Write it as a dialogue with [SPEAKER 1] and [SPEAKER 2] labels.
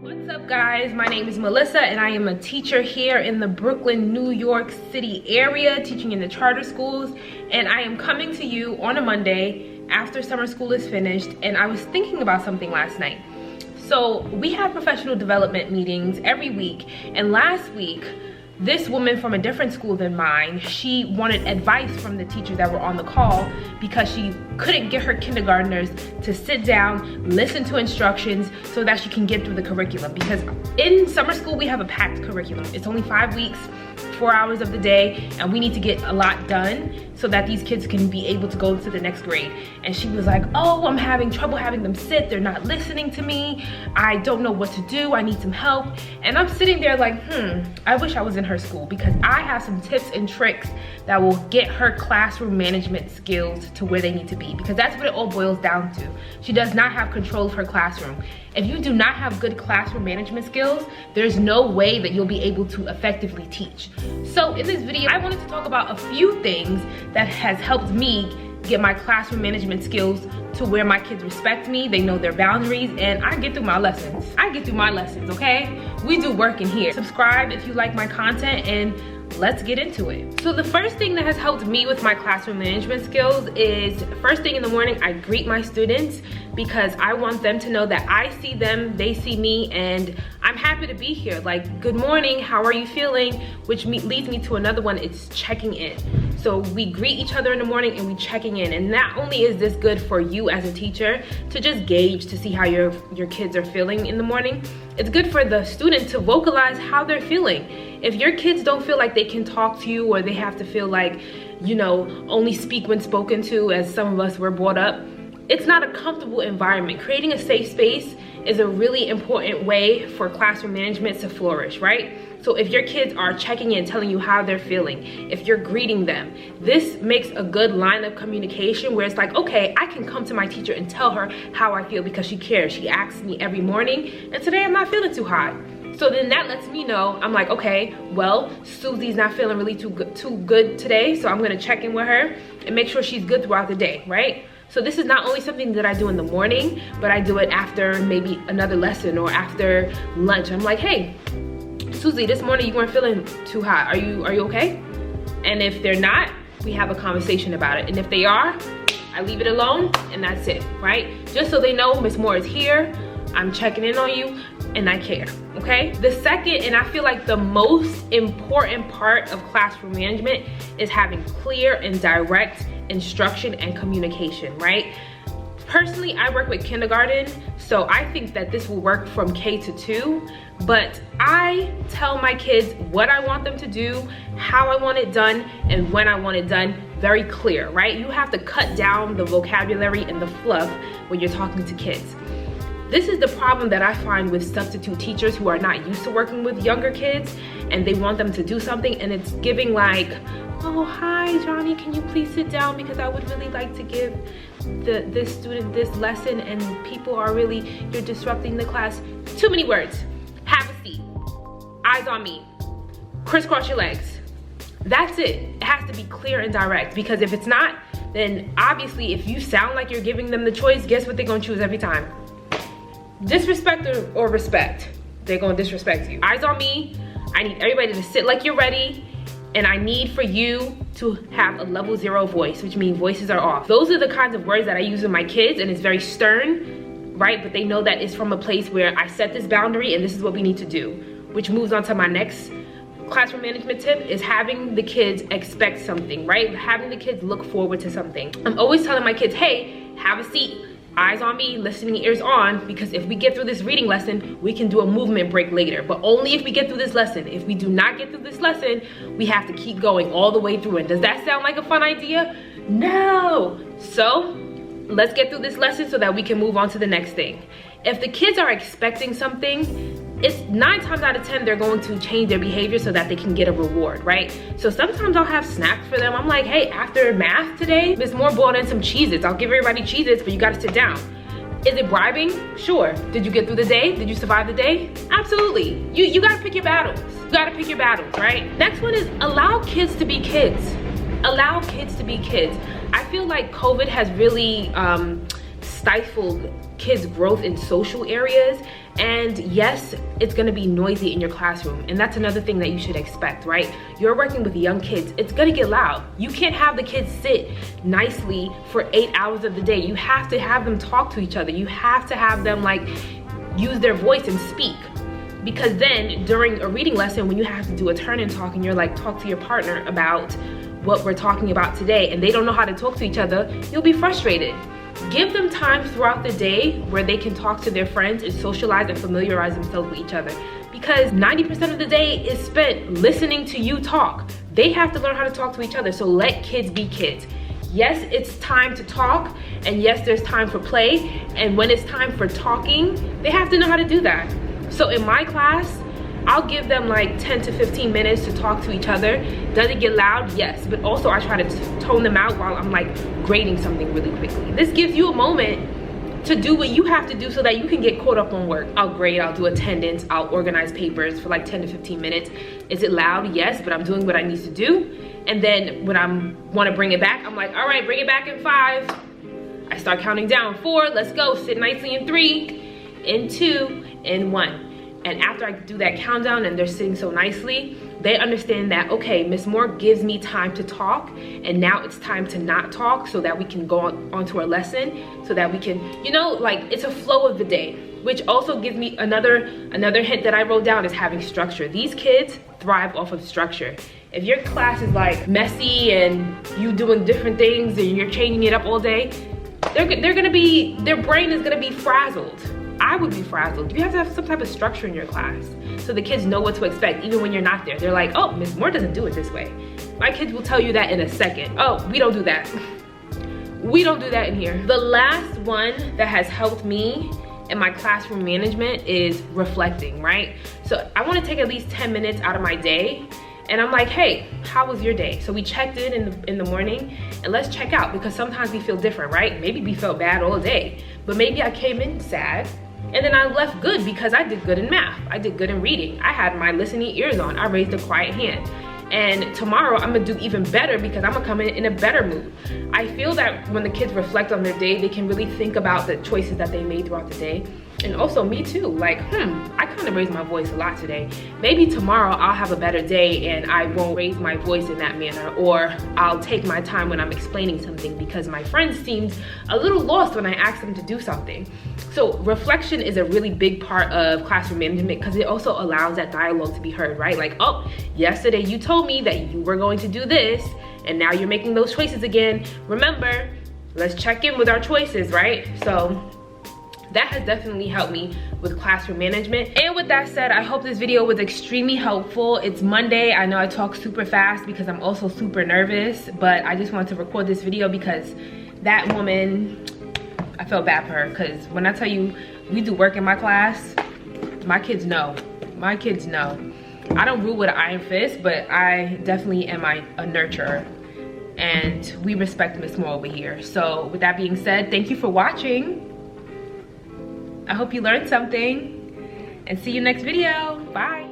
[SPEAKER 1] What's up guys, my name is Melissa and I am a teacher here in the Brooklyn, New York City area, teaching in the charter schools, and I am coming to you on a Monday after summer school is finished. And I was thinking about something last night. So we have professional development meetings every week, and last week this woman from a different school than mine, she wanted advice from the teachers that were on the call because she couldn't get her kindergartners to sit down, listen to instructions so that she can get through the curriculum. Because in summer school, we have a packed curriculum. It's only 5 weeks, 4 hours of the day, and we need to get a lot done so that these kids can be able to go to the next grade. And she was like, oh, I'm having trouble having them sit. They're not listening to me. I don't know what to do. I need some help. And I'm sitting there like, I wish I was in her school, because I have some tips and tricks that will get her classroom management skills to where they need to be, because that's what it all boils down to. She does not have control of her classroom. If you do not have good classroom management skills, there's no way that you'll be able to effectively teach. So in this video, I wanted to talk about a few things that has helped me get my classroom management skills to where my kids respect me, they know their boundaries, and I get through my lessons. Okay? We do work in here. Subscribe if you like my content, and let's get into it. So the first thing that has helped me with my classroom management skills is, first thing in the morning, I greet my students, because I want them to know that I see them, they see me, and I'm happy to be here. Like, good morning, how are you feeling? Which leads me to another one, it's checking in. So we greet each other in the morning and we checking in. And not only is this good for you as a teacher to just gauge to see how your kids are feeling in the morning, it's good for the student to vocalize how they're feeling. If your kids don't feel like they can talk to you, or they have to feel like, you know, only speak when spoken to, as some of us were brought up, it's not a comfortable environment. Creating a safe space is a really important way for classroom management to flourish, right? So if your kids are checking in, telling you how they're feeling, if you're greeting them, this makes a good line of communication where it's like, okay, I can come to my teacher and tell her how I feel because she cares. She asks me every morning, and today I'm not feeling too hot. So then that lets me know, I'm like, okay, well, Susie's not feeling really too good today, so I'm gonna check in with her and make sure she's good throughout the day, right? So this is not only something that I do in the morning, but I do it after maybe another lesson or after lunch. I'm like, hey, Susie, this morning you weren't feeling too hot. Are you okay? And if they're not, we have a conversation about it. And if they are, I leave it alone, and that's it, right? Just so they know Miss Moore is here, I'm checking in on you, and I care, okay? The second, and I feel like the most important part of classroom management, is having clear and direct instruction and communication, right? Personally, I work with kindergarten, so I think that this will work from K to 2, but I tell my kids what I want them to do, how I want it done, and when I want it done, very clear, right? You have to cut down the vocabulary and the fluff when you're talking to kids. This is the problem that I find with substitute teachers who are not used to working with younger kids, and they want them to do something, and it's giving like, oh, hi, Johnny, can you please sit down, because I would really like to give this student this lesson, and people are really, you're disrupting the class. Too many words. Have a seat. Eyes on me. Crisscross your legs. That's it. It has to be clear and direct, because if it's not, then obviously if you sound like you're giving them the choice, guess what they're gonna choose every time? Disrespect or respect. They're gonna disrespect you. Eyes on me. I need everybody to sit like you're ready, and I need for you to have a level 0 voice, which means voices are off. Those are the kinds of words that I use with my kids, and it's very stern, right? But they know that it's from a place where I set this boundary and this is what we need to do. Which moves on to my next classroom management tip, is having the kids expect something, right? Having the kids look forward to something. I'm always telling my kids, hey, have a seat. Eyes on me, listening ears on, because if we get through this reading lesson, we can do a movement break later, but only if we get through this lesson. If we do not get through this lesson, we have to keep going all the way through. And does that sound like a fun idea? No. So let's get through this lesson so that we can move on to the next thing. If the kids are expecting something, it's 9 times out of 10 they're going to change their behavior so that they can get a reward, right? So sometimes I'll have snacks for them. I'm like, hey, after math today, Miss Moore brought in some Cheez-Its. I'll give everybody Cheez-Its, but you gotta sit down. Is it bribing? Sure. Did you get through the day? Did you survive the day? Absolutely. You gotta pick your battles. You gotta pick your battles, right? Next one is allow kids to be kids. Allow kids to be kids. I feel like COVID has really stifled kids' growth in social areas. And yes, it's gonna be noisy in your classroom. And that's another thing that you should expect, right? You're working with young kids, it's gonna get loud. You can't have the kids sit nicely for 8 hours of the day. You have to have them talk to each other. You have to have them like use their voice and speak. Because then during a reading lesson, when you have to do a turn and talk and you're like, talk to your partner about what we're talking about today, and they don't know how to talk to each other, you'll be frustrated. Give them time throughout the day where they can talk to their friends and socialize and familiarize themselves with each other. Because 90% of the day is spent listening to you talk. They have to learn how to talk to each other, so let kids be kids. Yes, it's time to talk, and yes, there's time for play, and when it's time for talking, they have to know how to do that. So in my class, I'll give them like 10 to 15 minutes to talk to each other. Does it get loud? Yes, but also I try to tone them out while I'm like grading something really quickly. This gives you a moment to do what you have to do so that you can get caught up on work. I'll grade, I'll do attendance, I'll organize papers for like 10 to 15 minutes. Is it loud? Yes, but I'm doing what I need to do. And then when I want to bring it back, I'm like, all right, bring it back in 5. I start counting down. 4, let's go. Sit nicely in 3, in 2, in 1. And after I do that countdown and they're sitting so nicely, they understand that, okay, Miss Moore gives me time to talk, and now it's time to not talk so that we can go on to our lesson, so that we can, you know, like it's a flow of the day. Which also gives me another hint that I wrote down is having structure. These kids thrive off of structure. If your class is like messy and you doing different things and you're changing it up all day, their brain is gonna be frazzled. I would be frazzled. You have to have some type of structure in your class so the kids know what to expect even when you're not there. They're like, oh, Ms. Moore doesn't do it this way. My kids will tell you that in a second. Oh, we don't do that. We don't do that in here. The last one that has helped me in my classroom management is reflecting, right? So I want to take at least 10 minutes out of my day, and I'm like, hey, how was your day? So we checked in the morning, and let's check out, because sometimes we feel different, right? Maybe we felt bad all day, but maybe I came in sad, and then I left good because I did good in math. I did good in reading. I had my listening ears on. I raised a quiet hand. And tomorrow I'm gonna do even better because I'm gonna come in a better mood. I feel that when the kids reflect on their day, they can really think about the choices that they made throughout the day. And also me too, like, I kind of raised my voice a lot today. Maybe tomorrow I'll have a better day and I won't raise my voice in that manner, or I'll take my time when I'm explaining something because my friend seemed a little lost when I asked them to do something. So reflection is a really big part of classroom management because it also allows that dialogue to be heard, right? Like, oh, yesterday you told me that you were going to do this and now you're making those choices again. Remember, let's check in with our choices, right? So that has definitely helped me with classroom management. And with that said, I hope this video was extremely helpful. It's Monday. I know I talk super fast because I'm also super nervous, but I just wanted to record this video because that woman, I felt bad for her, because when I tell you we do work in my class, my kids know. My kids know. I don't rule with an iron fist, but I definitely am a nurturer. And we respect Miss Moore over here. So with that being said, thank you for watching. I hope you learned something, and see you next video. Bye.